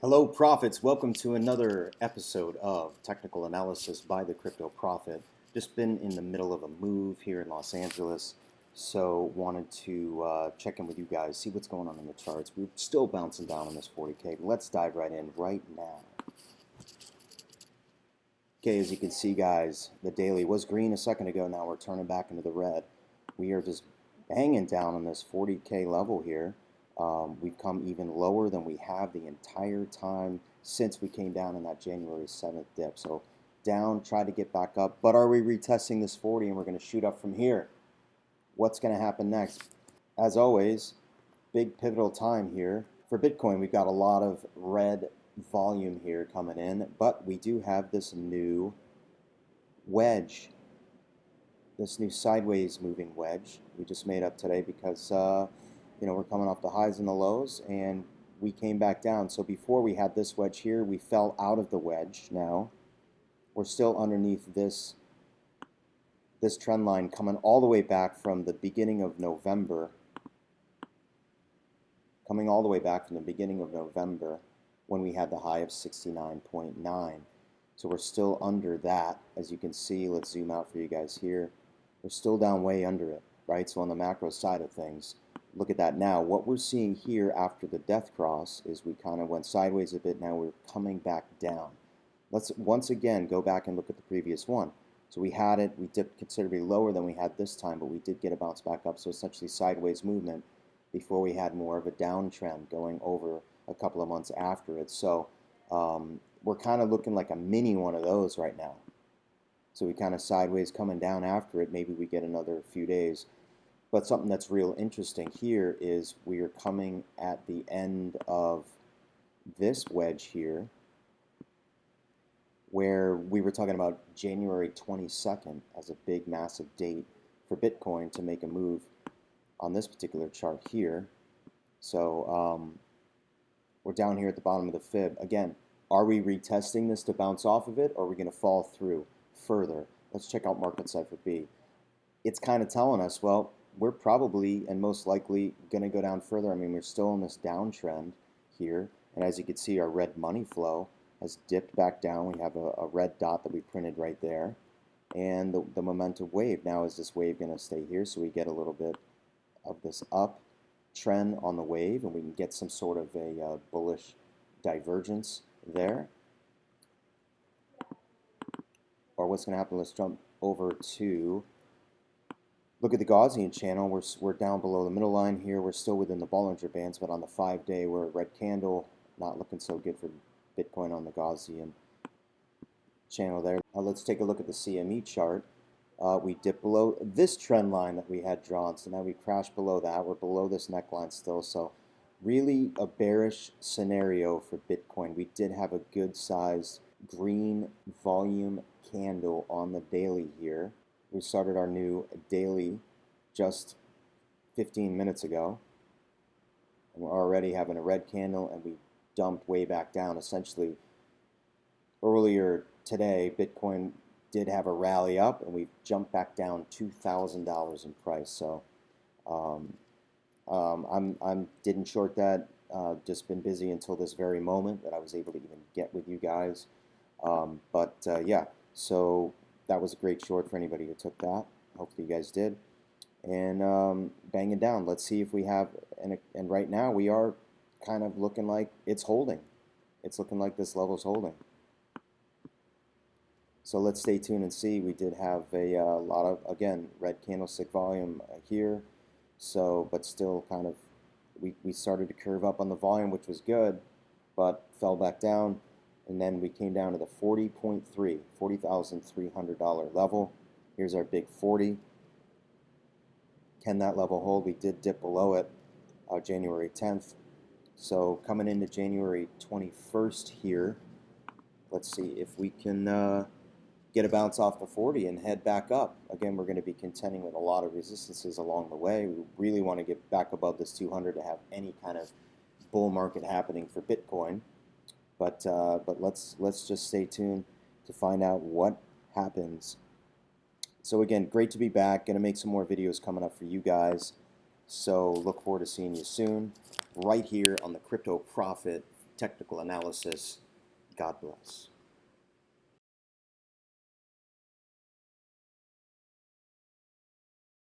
Hello, Prophets. Welcome to another episode of Technical Analysis by the Crypto Prophet. Just been in the middle of a move here in Los Angeles, so wanted to check in with you guys, see what's going on in the charts. We're still bouncing down on this 40K. Let's dive right in right now. Okay, as you can see, guys, the daily was green a second ago. Now we're turning back into the red. We are just banging down on this 40K level here. We've come even lower than we have the entire time since we came down in that January 7th dip. So down, try to get back up. But are we retesting this 40 and we're going to shoot up from here? What's going to happen next? As always, big pivotal time here. For Bitcoin, we've got a lot of red volume here coming in, but we do have this new wedge, this new sideways moving wedge we just made up today because we're coming off the highs and the lows, and we came back down. So before we had this wedge here, we fell out of the wedge. Now we're still underneath this trend line coming all the way back from the beginning of November, when we had the high of 69.9. So we're still under that. As you can see, let's zoom out for you guys here. We're still down way under it, right? So on the macro side of things, look at that now. What we're seeing here after the death cross is we kind of went sideways a bit. Now we're coming back down. Let's once again go back and look at the previous one. So we had it, we dipped considerably lower than we had this time, but we did get a bounce back up. So essentially sideways movement before we had more of a downtrend going over a couple of months after it. So we're kind of looking like a mini one of those right now. So we kind of sideways coming down after it. Maybe we get another few days. But something that's real interesting here is we are coming at the end of this wedge here, where we were talking about January 22nd as a big, massive date for Bitcoin to make a move on this particular chart here. So we're down here at the bottom of the fib. Again, are we retesting this to bounce off of it, or are we going to fall through further? Let's check out Market Cipher B. It's kind of telling us, well, we're probably and most likely going to go down further. I mean, we're still in this downtrend here. And as you can see, our red money flow has dipped back down. We have a red dot that we printed right there. And the momentum wave. Now, is this wave going to stay here so we get a little bit of this up trend on the wave and we can get some sort of a bullish divergence there? Or what's going to happen? Let's jump over to look at the Gaussian Channel. We're down below the middle line here. We're still within the Bollinger Bands, but on the 5-day, we're a red candle. Not looking so good for Bitcoin on the Gaussian Channel there. Let's take a look at the CME chart. We dipped below this trend line that we had drawn, so now we crashed below that. We're below this neckline still, so really a bearish scenario for Bitcoin. We did have a good sized green volume candle on the daily here. We started our new daily just 15 minutes ago, and we're already having a red candle, and we dumped way back down. Essentially, earlier today, Bitcoin did have a rally up, and we jumped back down $2,000 in price. So I didn't short that. Just been busy until this very moment that I was able to even get with you guys. Yeah, so that was a great short for anybody who took that. Hopefully you guys did. And banging down. Let's see if we have, and right now we are kind of looking like it's holding. It's looking like this level's holding. So let's stay tuned and see. We did have a lot of, again, red candlestick volume here. So, but still kind of, we started to curve up on the volume, which was good, but fell back down. And then we came down to the $40,300 level. Here's our big 40. Can that level hold? We did dip below it January 10th. So coming into January 21st here, let's see if we can get a bounce off the 40 and head back up. Again, we're going to be contending with a lot of resistances along the way. We really want to get back above this 200 to have any kind of bull market happening for Bitcoin. But let's just stay tuned to find out what happens. So again, great to be back. Going to make some more videos coming up for you guys. So look forward to seeing you soon, right here on the Crypto Prophet technical analysis. God bless.